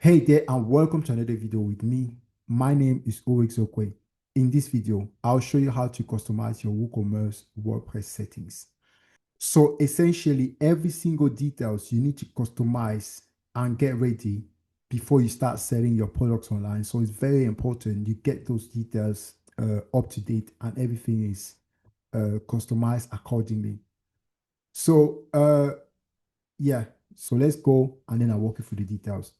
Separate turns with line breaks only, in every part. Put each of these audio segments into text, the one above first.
Hey there and welcome to another video with me. My name is Okwe. In this video, I'll show you how to customize your WooCommerce WordPress settings. So essentially, every single details you need to customize and get ready before you start selling your products online. So it's very important you get those details up to date and everything is customized accordingly. So yeah, so let's go and then I'll walk you through the details.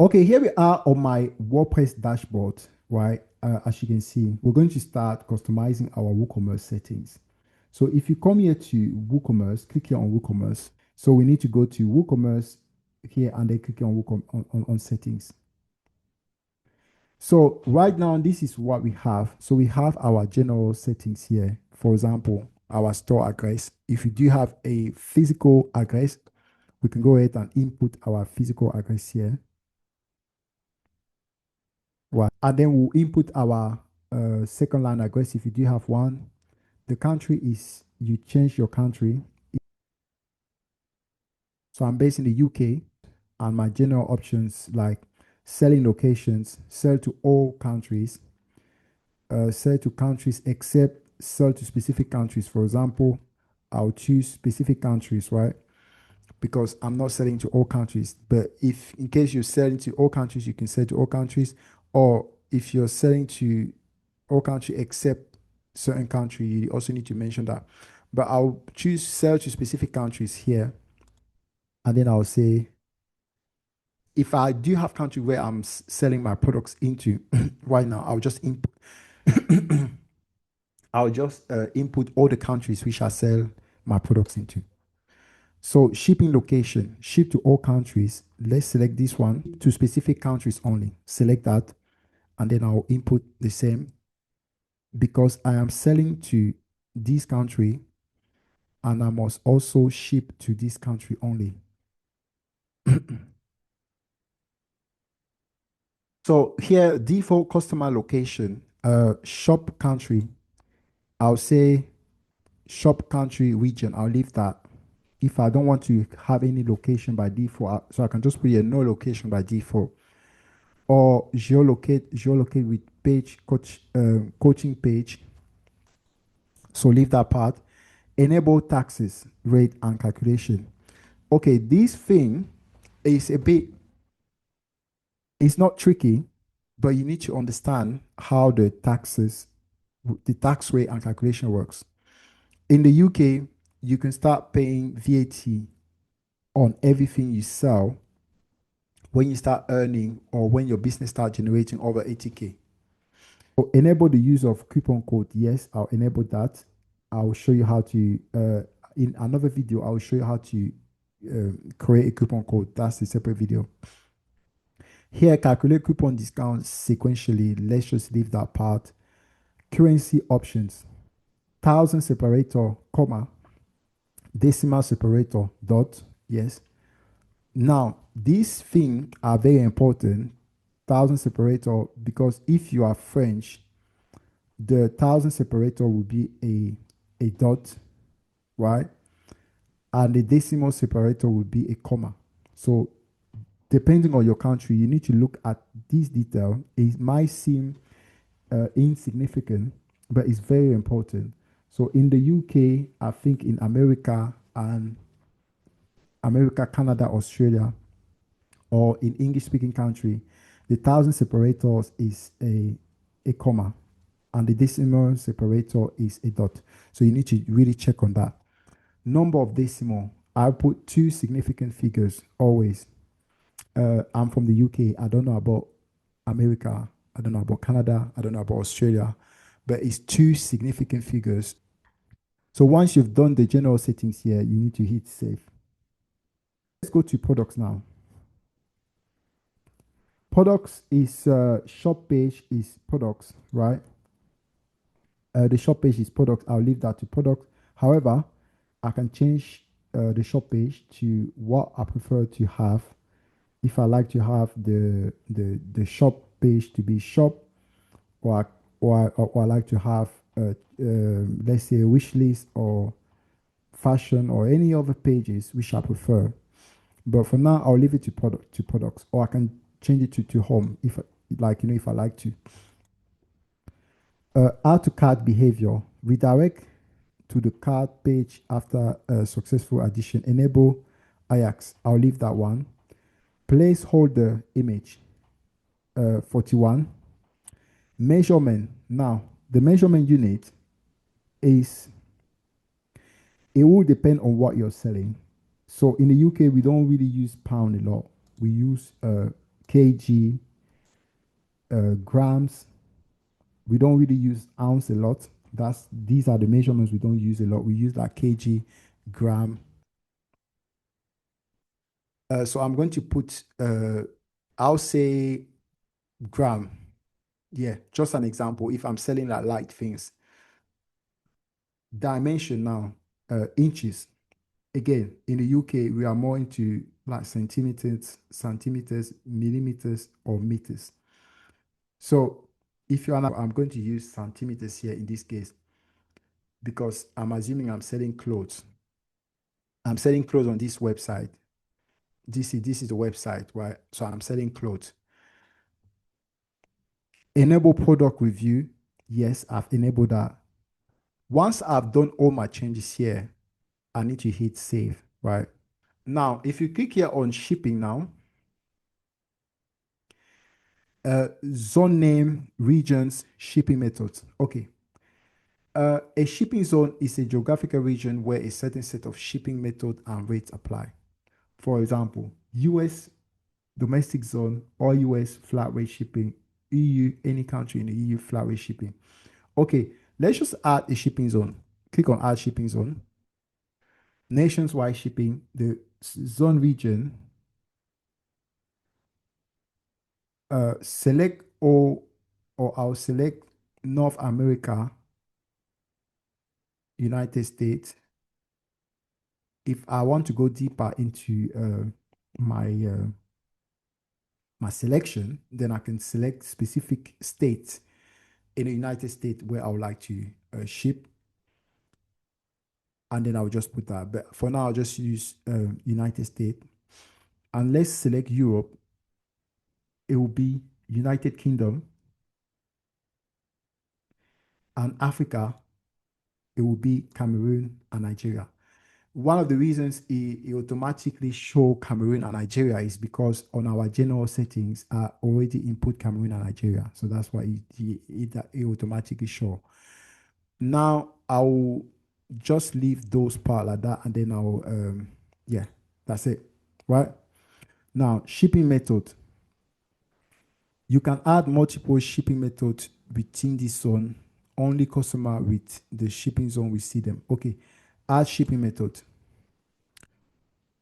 Okay, here we are on my WordPress dashboard, right? As you can see, we're going to start customizing our WooCommerce settings. So if you come here to WooCommerce, click here on WooCommerce. So we need to go to WooCommerce here and then click on on settings. So right now, this is what we have. So we have our general settings here. For example, our store address. If you do have a physical address, we can go ahead and input our physical address here. Right. And then we'll input our second line address if you do have one. The country is you change your country. So I'm based in the UK and my general options like selling locations, sell to all countries, sell to countries except sell to specific countries. For example, I'll choose specific countries, right? Because I'm not selling to all countries. But if in case you're selling to all countries, you can sell to all countries. Or if you're selling to all country except certain country, you also need to mention that. But I'll choose sell to specific countries here. And then I'll say, if I do have country where I'm selling my products into right now, I'll just input, I'll just input all the countries which I sell my products into. So shipping location, ship to all countries. Let's select this one to specific countries only. Select that, and then I'll input the same because I am selling to this country and I must also ship to this country only. So here, default customer location, shop country. I'll say shop country region. I'll leave that. If I don't want to have any location by default, so I can just put here no location by default. Or geolocate with coaching page. So leave that part. Enable taxes, rate, and calculation. Okay, this thing is a bit, it's not tricky, but you need to understand how the tax rate and calculation works. In the UK, you can start paying VAT on everything you sell when you start earning or when your business start generating over 80K. So enable the use of coupon code. Yes, I'll enable that. I'll show you how to, in another video, I'll show you how to create a coupon code. That's a separate video. Here, calculate coupon discounts sequentially. Let's just leave that part. Currency options. Thousand separator, comma, decimal separator, dot. Yes. Now, these things are very important. Thousand separator, because if you are French, the thousand separator will be a dot, right? And the decimal separator will be a comma. So depending on your country, you need to look at this detail. It might seem insignificant, but it's very important. So in the UK, I think in America, Canada, Australia, or in English-speaking country, the thousand separators is a comma, and the decimal separator is a dot. So you need to really check on that. Number of decimal, I put two significant figures always. I'm from the UK. I don't know about America. I don't know about Canada. I don't know about Australia, but it's two significant figures. So once you've done the general settings here, you need to hit save. Let's go to products now. Products is shop page is products, right? The shop page is products. I'll leave that to products. However, I can change the shop page to what I prefer to have. If I like to have the shop page to be shop, or I like to have let's say a wish list or fashion or any other pages which I prefer. But for now, I'll leave it to products, or I can change it to home if if I like to. Add to cart behavior. Redirect to the cart page after a successful addition. Enable Ajax. I'll leave that one. Placeholder image. 41. Measurement. Now, the measurement unit is, it will depend on what you're selling. So in the UK, we don't really use pound a lot. We use kg, grams. We don't really use ounce a lot. These are the measurements we don't use a lot. We use like kg, gram. So I'm going to put, I'll say gram. Yeah, just an example. If I'm selling like light things, dimension now, inches. Again, in the UK, we are more into like centimeters, millimeters, or meters. So if you're, I'm going to use centimeters here in this case because I'm assuming I'm selling clothes. I'm selling clothes on this website. This is the website, right? So I'm selling clothes. Enable product review. Yes, I've enabled that. Once I've done all my changes here, I need to hit save, right? Now, if you click here on shipping now, zone name, regions, shipping methods. Okay. A shipping zone is a geographical region where a certain set of shipping method and rates apply. For example, US domestic zone or US flat rate shipping, EU, any country in the EU flat rate shipping. Okay, let's just add a shipping zone. Click on add shipping zone. Nationwide shipping, the zone region, select all, or I'll select North America, United States. If I want to go deeper into my selection, then I can select specific states in the United States where I would like to ship, and then I'll just put that. But for now, I'll just use United States, and let's select Europe. It will be United Kingdom, and Africa. It will be Cameroon and Nigeria. One of the reasons it automatically show Cameroon and Nigeria is because on our general settings are already input Cameroon and Nigeria. So that's why it automatically show. Now I'll just leave those part like that, and then I'll yeah, that's it. Right? Now, shipping method. You can add multiple shipping methods within this zone. Only customer with the shipping zone will see them. Okay. Add shipping method.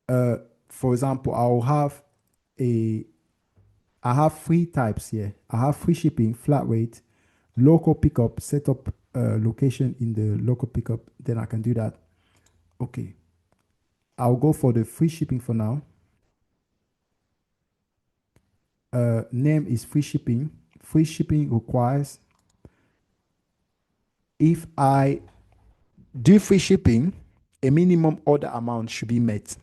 For example, a I have three types here. I have free shipping, flat rate, local pickup, set up location in the local pickup. Then I can do that. Okay. I'll go for the free shipping for now. Name is free shipping. Free shipping requires, if I do free shipping, a minimum order amount should be met.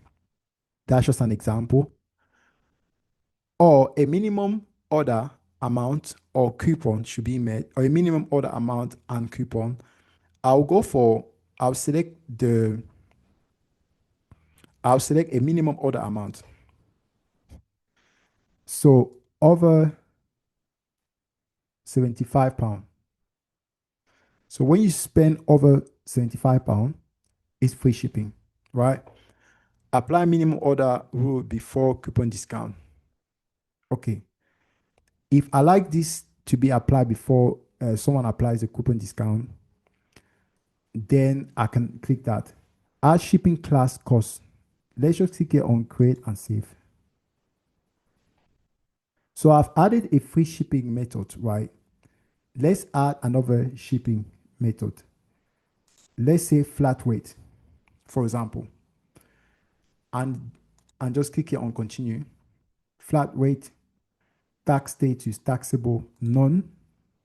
That's just an example. Or a minimum order amount or coupon should be met, or a minimum order amount and coupon. I'll select a minimum order amount. So over £75. So when you spend over £75, it's free shipping, right? Apply minimum order rule before coupon discount. Okay. If I like this to be applied before someone applies a coupon discount, then I can click that. Add shipping class cost. Let's just click here on create and save. So I've added a free shipping method, right? Let's add another shipping method. Let's say flat rate, for example, and just click here on continue. Flat rate, tax status, taxable, none.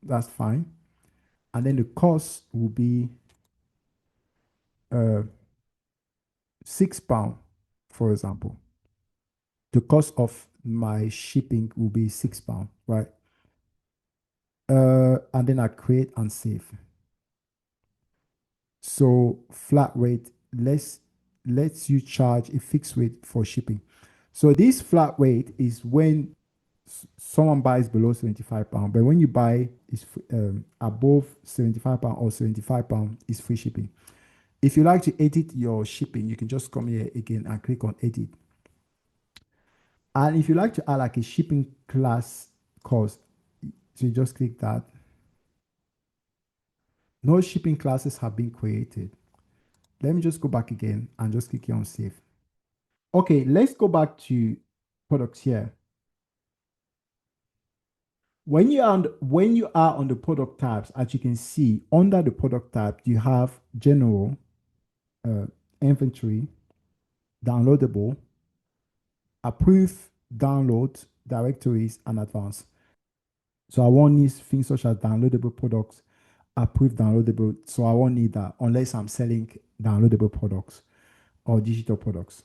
That's fine. And then the cost will be £6, for example. the cost of my shipping will be £6, right? And then I create and save. So flat rate, lets you charge a fixed rate for shipping. So this flat rate is when someone buys below £75, but when you buy is above £75 or £75 is free shipping. If you like to edit your shipping, you can just come here again and click on edit. And if you like to add like a shipping class cost, so you just click that. No shipping classes have been created. Let me just go back again and just click here on save. Okay, let's go back to products here. When you are on the product tabs, as you can see, under the product tab, you have general, uh, inventory, downloadable, approve, download, directories, and advanced. So I won't need things such as downloadable products, approve downloadable. So I won't need that unless I'm selling downloadable products or digital products.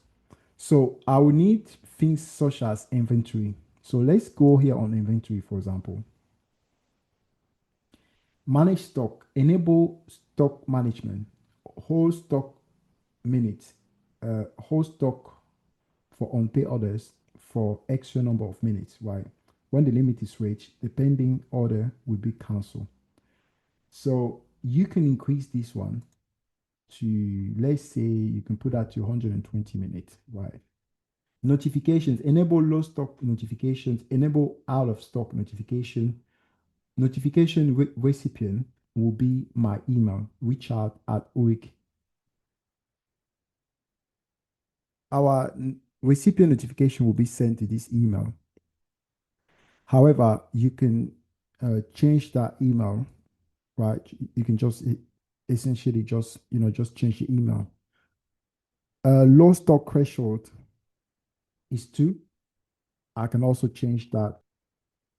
So I will need things such as inventory. So let's go here on inventory, for example. Manage stock, enable stock management, hold stock minutes, hold stock for unpaid orders for extra number of minutes, right? When the limit is reached, the pending order will be cancelled. So you can increase this one to, let's say, you can put that to 120 minutes, right? Notifications, enable low stock notifications, enable out of stock notification. Notification recipient will be my email, richard@oic. Our recipient notification will be sent to this email. However, you can change that email, right? You can just essentially just change the email. Low stock threshold is 2. I can also change that.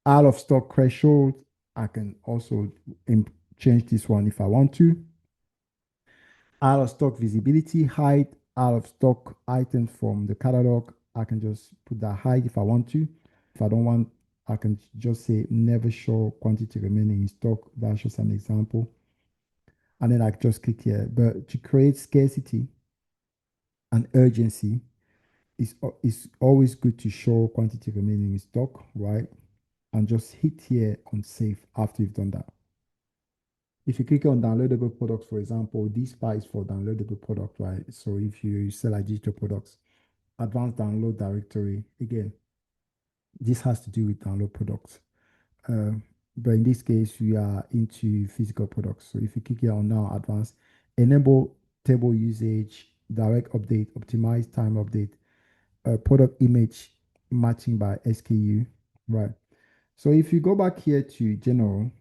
Out of stock threshold, I can also change this one if I want to. Out of stock visibility, hide out of stock item from the catalog. I can just put that hide if I want to. If I don't want, I can just say never show quantity remaining in stock. That's just an example. And then I just click here. But to create scarcity and urgency, it's always good to show quantity remaining in stock, right? And just hit here on save after you've done that. If you click on downloadable products, for example, this bar is for downloadable product, right? So if you sell like digital products, advanced download directory, again, this has to do with download products. But in this case, we are into physical products. So if you click here on now advanced, enable table usage, direct update, optimize time update, product image matching by SKU, right? So if you go back here to general,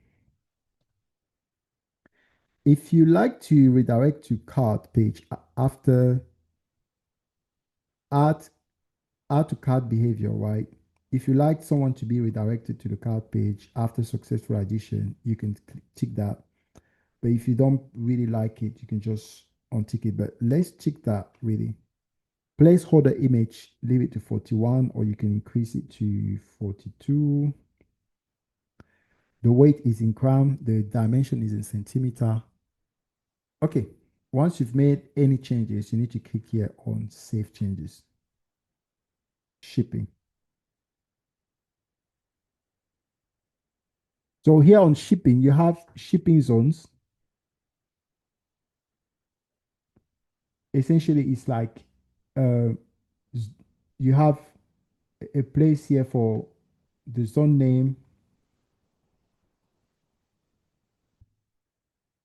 if you like to redirect to cart page after add to cart behavior, right? If you like someone to be redirected to the cart page after successful addition, you can tick that. But if you don't really like it, you can just untick it. But let's tick that really. Placeholder image, leave it to 41, or you can increase it to 42. The weight is in gram, the dimension is in centimeter. Okay, once you've made any changes, you need to click here on save changes. Shipping. So here on shipping, you have shipping zones. Essentially, it's like uh, you have a place here for the zone name.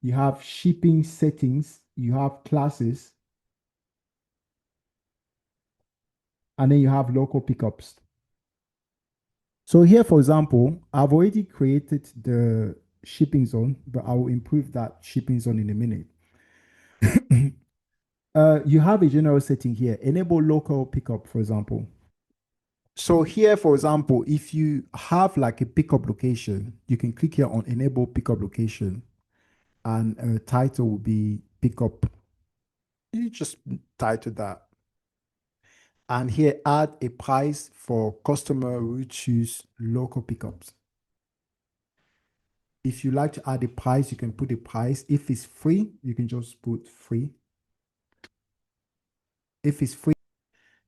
You have shipping settings. You have classes. And then you have local pickups. So here, for example, I've already created the shipping zone, but I will improve that shipping zone in a minute. You have a general setting here, enable local pickup, for example. So here, for example, if you have like a pickup location, you can click here on enable pickup location and title will be pickup. You just title that. And here, add a price for customer who choose local pickups. If you like to add a price, you can put a price. If it's free, you can just put free. If it's free,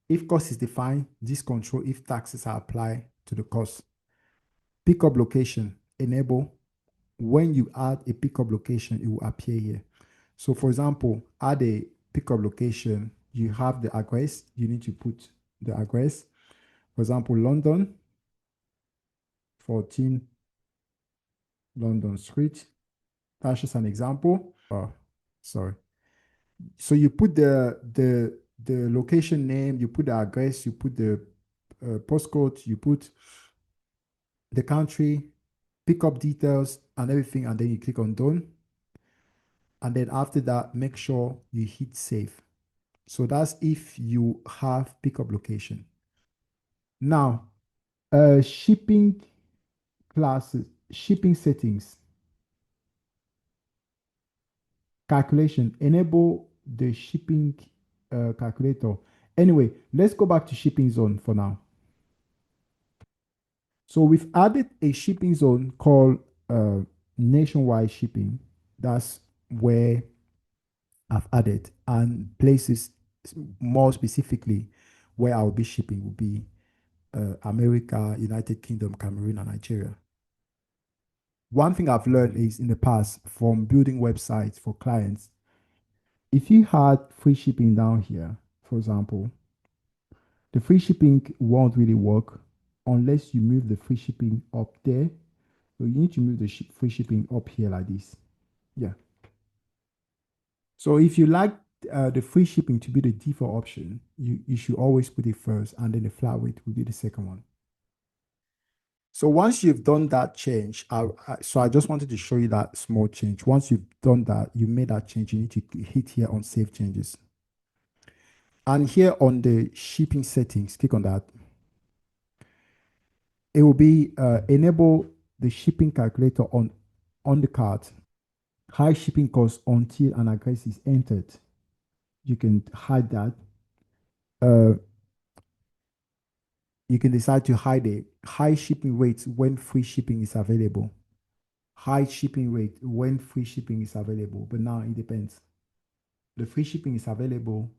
if cost is defined, this control if taxes are applied to the cost. Pickup location, enable. When you add a pickup location, it will appear here. So for example, add a pickup location, you have the address, you need to put the address. For example, London, 14 London Street. That's just an example. Sorry. So you put the location name, you put the address, you put the postcode, you put the country, pickup details and everything, and then you click on done. And then after that, make sure you hit save. So that's if you have pickup location. Now, shipping classes, shipping settings, calculation, enable the shipping calculator. Anyway, let's go back to shipping zone for now. So we've added a shipping zone called nationwide shipping. That's where I've added, and places more specifically where I'll be shipping will be America, United Kingdom, Cameroon, and Nigeria. One thing I've learned is in the past from building websites for clients, if you had free shipping down here, for example, the free shipping won't really work unless you move the free shipping up there. So you need to move the free shipping up here like this. Yeah. So if you like the free shipping to be the default option, you should always put it first, and then the flat rate will be the second one. So once you've done that change, so I just wanted to show you that small change. Once you've done that, you made that change, you need to hit here on save changes. And here on the shipping settings, click on that. It will be enable the shipping calculator on the cart. High shipping cost until an address is entered. You can hide that. You can decide to hide it. High shipping rates when free shipping is available. High shipping rate when free shipping is available, but now it depends. The free shipping is available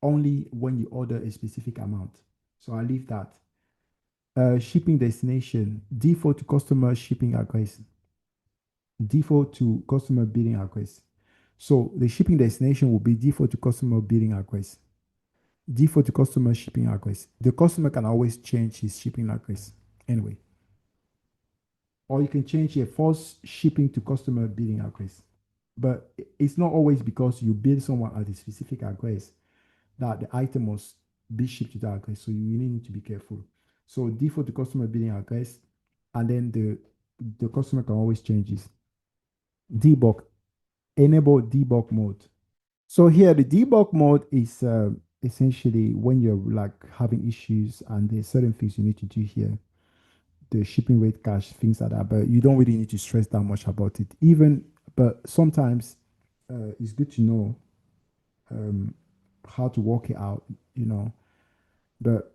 only when you order a specific amount. So I leave that. Shipping destination, default to customer shipping address, default to customer billing address. So the shipping destination will be default to customer billing address, default to customer shipping address. The customer can always change his shipping address anyway. Or you can change your false shipping to customer billing address. But it's not always because you bill someone at a specific address that the item must be shipped to that address. So you really need to be careful. So default to customer billing address, and then the customer can always change this. Debug, enable debug mode. So here the debug mode is essentially when you're like having issues and there's certain things you need to do here, the shipping rate cache, things like that, but you don't really need to stress that much about it. But sometimes it's good to know how to work it out, you know. But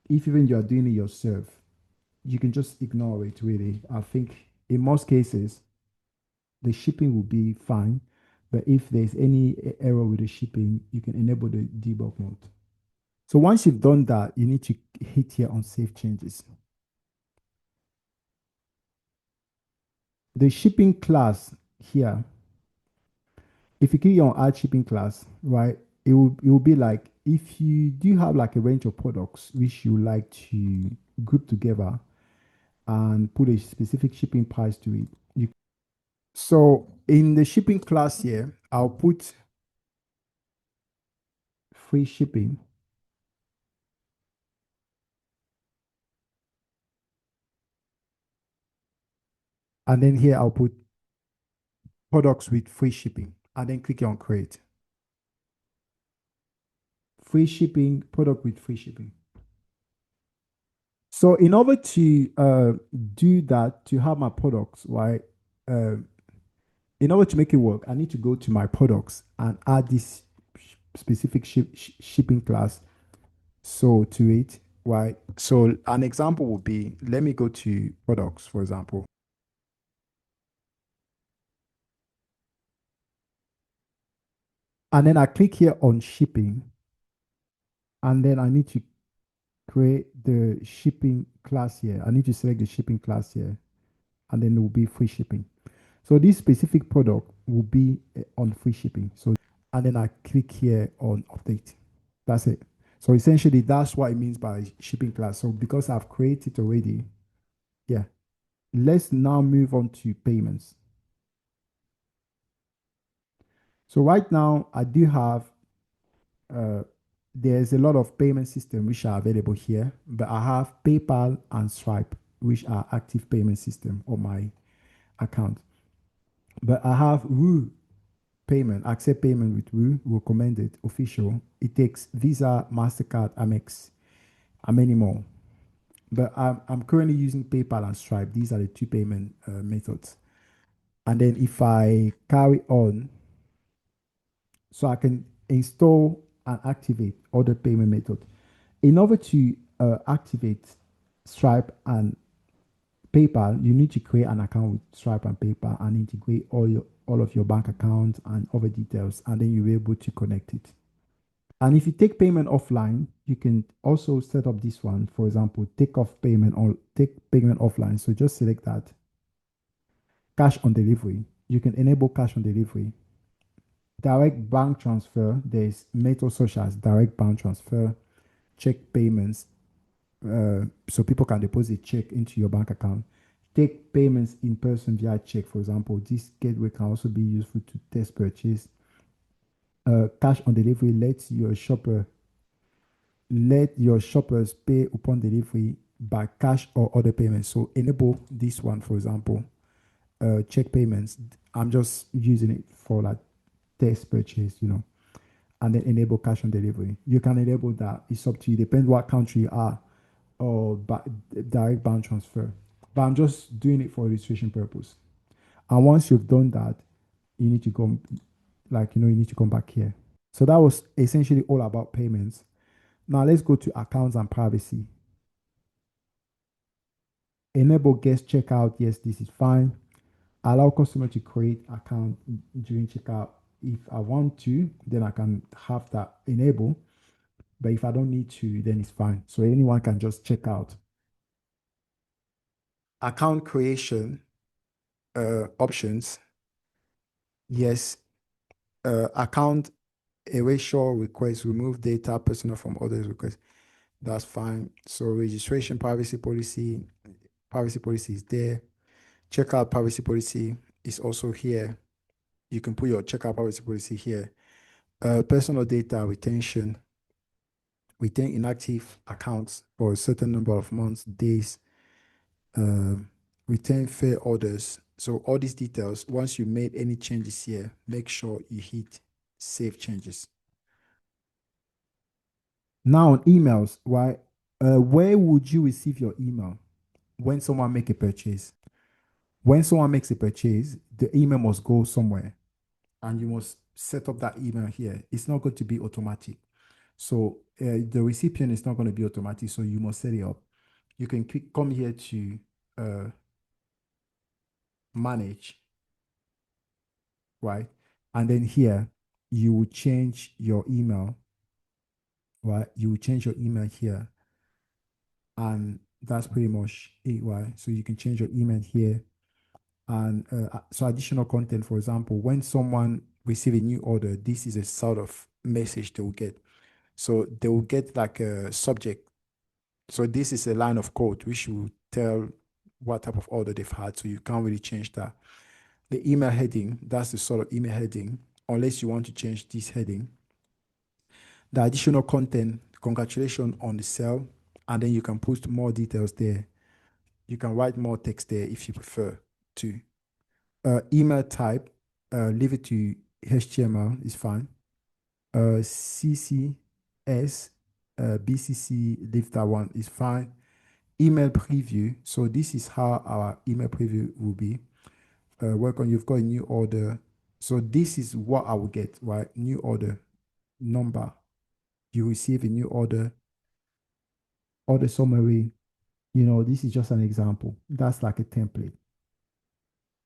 if even you're doing it yourself, you can just ignore it really. I think in most cases, the shipping will be fine. But if there's any error with the shipping, you can enable the debug mode. So once you've done that, you need to hit here on save changes. The shipping class here, if you click on add shipping class, right, it will be like if you do have like a range of products which you like to group together and put a specific shipping price to it. So in the shipping class here, I'll put free shipping. And then here I'll put products with free shipping, and then click on create. Free shipping, product with free shipping. So in order to do that, to have my products, right? In order to make it work, I need to go to my products and add this specific shipping class. So to it, right? So an example would be, let me go to products, for example, and then I click here on shipping, and then I need to create the shipping class here. I need to select the shipping class here, and then it will be free shipping. So this specific product will be on free shipping. So, and then I click here on update. That's it. So essentially, that's what it means by shipping class. So because I've created already, yeah. Let's now move on to payments. So right now, I do have uh, there's a lot of payment systems which are available here, but I have PayPal and Stripe, which are active payment system on my account. But I have Woo payment, accept payment with Woo, recommended, official. It takes Visa, MasterCard, Amex, and many more. But I'm currently using PayPal and Stripe. These are the two payment methods. And then if I carry on, so I can install and activate other payment methods. In order to activate Stripe and PayPal, you need to create an account with Stripe and PayPal and integrate all of your bank accounts and other details, and then you're able to connect it. And if you take payment offline, you can also set up this one. For example, take off payment or take payment offline. So just select that. Cash on delivery. You can enable cash on delivery. Direct bank transfer. There's methods such as direct bank transfer, check payments, so people can deposit check into your bank account. Take payments in person via check, for example. This gateway can also be useful to test purchase. Cash on delivery let your shoppers pay upon delivery by cash or other payments. So enable this one, for example. Check payments. I'm just using it for like test purchase. And then enable cash on delivery. You can enable that. It's up to you. Depends what country you are, or direct bank transfer. But I'm just doing it for illustration purpose. And once you've done that, you need to go, you need to come back here. So that was essentially all about payments. Now let's go to accounts and privacy. Enable guest checkout. Yes, this is fine. Allow customer to create account during checkout. If I want to, then I can have that enable. But if I don't need to, then it's fine. So anyone can just check out. Account creation options. Yes. Account erasure request, remove data personal from others request. That's fine. So registration privacy policy is there. Checkout privacy policy is also here. You can put your checkout privacy policy here. Personal data retain inactive accounts for a certain number of months, days, uh, retain fair orders. So all these details, once you made any changes here, make sure you hit save changes. Now on emails, right? Where would you receive your email when someone make a purchase? When someone makes a purchase, the email must go somewhere, and you must set up that email here. It's not going to be automatic. So the recipient is not going to be automatic. So you must set it up. You can come here to manage, right? And then here you will change your email, right? You will change your email here, and that's pretty much it, right? So you can change your email here, and so additional content. For example, when someone receive a new order, this is a sort of message they will get. So they will get like a subject. So this is a line of code which will tell what type of order they've had. So you can't really change that. The email heading, that's the sort of email heading, unless you want to change this heading. The additional content, congratulations on the sale, and then you can put more details there. You can write more text there if you prefer to. Email type, leave it to HTML is fine. CCS, BCC, leave that one is fine. Email preview. So this is how our email preview will be. Welcome, you've got a new order. So this is what I will get, right? New order number. You receive a new order. order summary. This is just an example. That's like a template.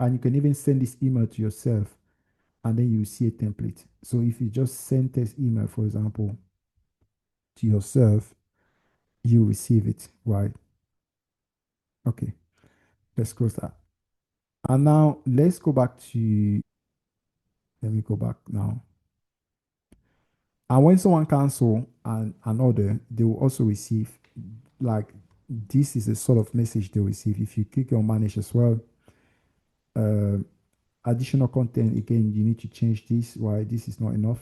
And you can even send this email to yourself and then you see a template. So if you just send this email, for example, to yourself, you receive it, right? Okay, let's close that. And now let's go back to, let me go back now. And when someone cancel an order, they will also receive, like, this is a sort of message they receive. If you click on manage as well, uh, additional content, again, you need to change this. Why this is not enough.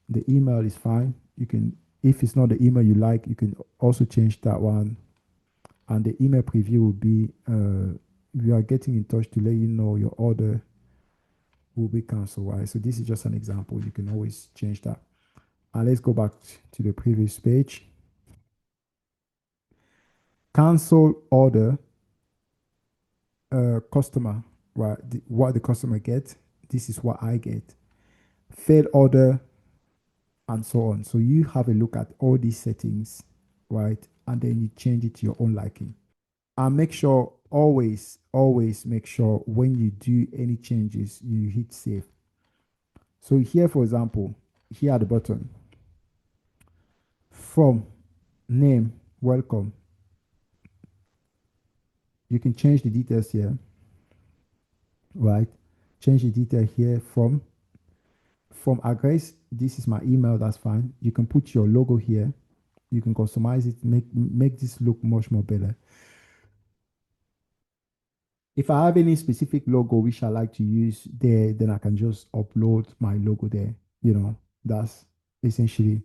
The email is fine. You can, if it's not the email you like, you can also change that one. And the email preview will be, we are getting in touch to let you know your order will be canceled, right? So this is just an example. You can always change that. And let's go back to the previous page. Cancel order, customer, right? What the customer gets, this is what I get. Failed order, and so on. So you have a look at all these settings, right? And then you change it to your own liking. And make sure, always make sure when you do any changes, you hit save. So here, for example, here at the bottom, from name, welcome, you can change the details here, right? Change the detail here from address. This is my email, that's fine. You can put your logo here. You can customize it, make this look much more better. If I have any specific logo which I like to use there, then I can just upload my logo there. That's essentially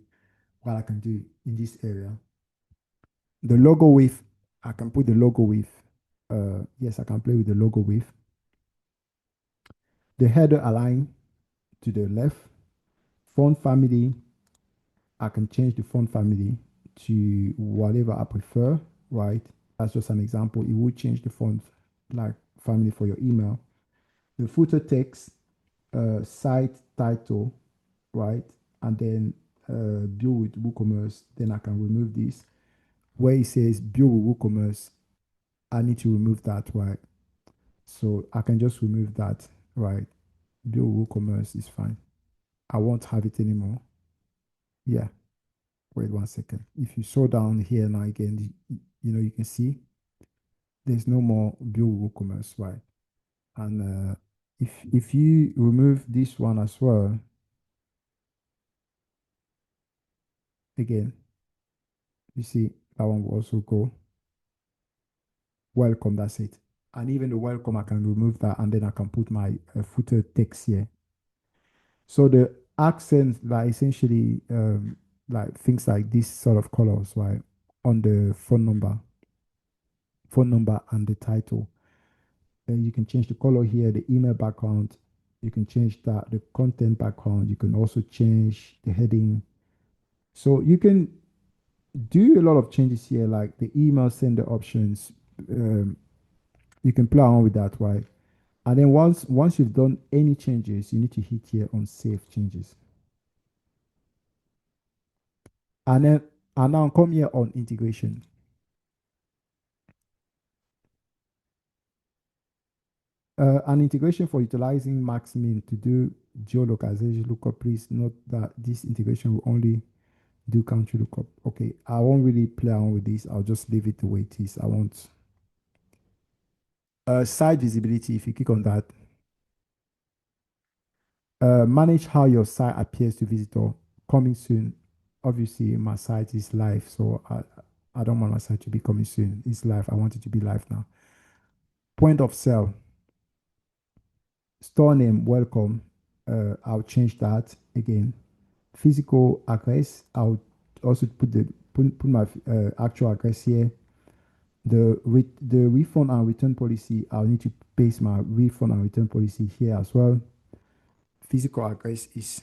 what I can do in this area. The logo width, I can put the logo width. Yes, I can play with the logo width. The header align to the left. Font family, I can change the font family to whatever I prefer, right? That's just an example. It will change the font like family for your email. The footer text, site title, right? And then build with WooCommerce. Then I can remove this. Where it says build with WooCommerce, I need to remove that, right? So I can just remove that, right? Build with WooCommerce is fine. I won't have it anymore. Yeah. Wait 1 second. If you scroll down here now again, you can see there's no more build with WooCommerce, right? And if you remove this one as well, again, you see that one will also go. Welcome, that's it. And even the welcome, I can remove that and then I can put my footer text here. So the accents, like essentially like things like this sort of colors, right? On the phone number and the title. Then you can change the color here, the email background. You can change that, the content background. You can also change the heading. So you can do a lot of changes here, like the email sender options. Um, you can play around with that, right? And then once you've done any changes, you need to hit here on save changes. And now come here on integration. An integration for utilizing Maxmin to do geolocalization lookup. Please note that this integration will only do country lookup. Okay, I won't really play around with this. I'll just leave it the way it is. I won't. Site visibility, if you click on that, manage how your site appears to visitor. Coming soon. Obviously, my site is live, so I don't want my site to be coming soon. It's live. I want it to be live now. Point of sale. Store name, welcome. I'll change that again. Physical address, I'll also put my actual address here. The refund and return policy, I'll need to paste my refund and return policy here as well. Physical address is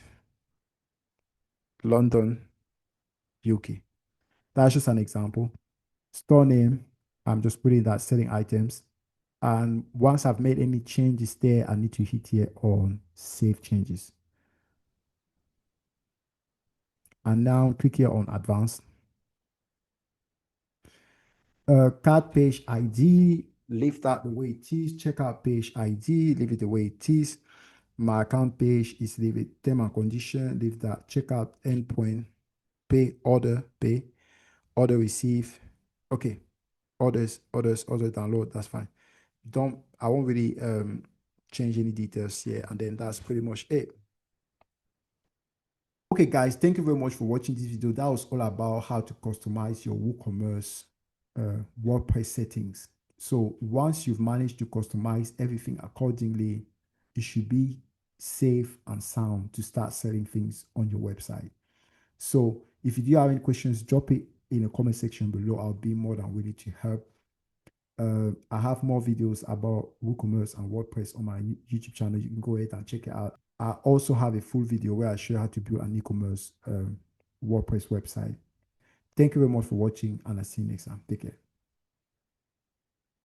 London, UK. That's just an example. Store name, I'm just putting that selling items. And once I've made any changes there, I need to hit here on save changes. And now click here on advanced. Card page ID, leave that the way it is. Checkout page ID, leave it the way it is. My account page is leave it term and condition, leave that. Checkout endpoint, pay, order receive. Okay, order download, that's fine. I won't really change any details here, and then that's pretty much it. Okay, guys, thank you very much for watching this video. That was all about how to customize your WooCommerce WordPress settings. So once you've managed to customize everything accordingly, it should be safe and sound to start selling things on your website. So if you do have any questions, drop it in the comment section below. I'll be more than willing to help. I have more videos about WooCommerce and WordPress on my YouTube channel. You can go ahead and check it out. I also have a full video where I show you how to build an e-commerce WordPress website. Thank you very much for watching, and I'll see you next time. Take care.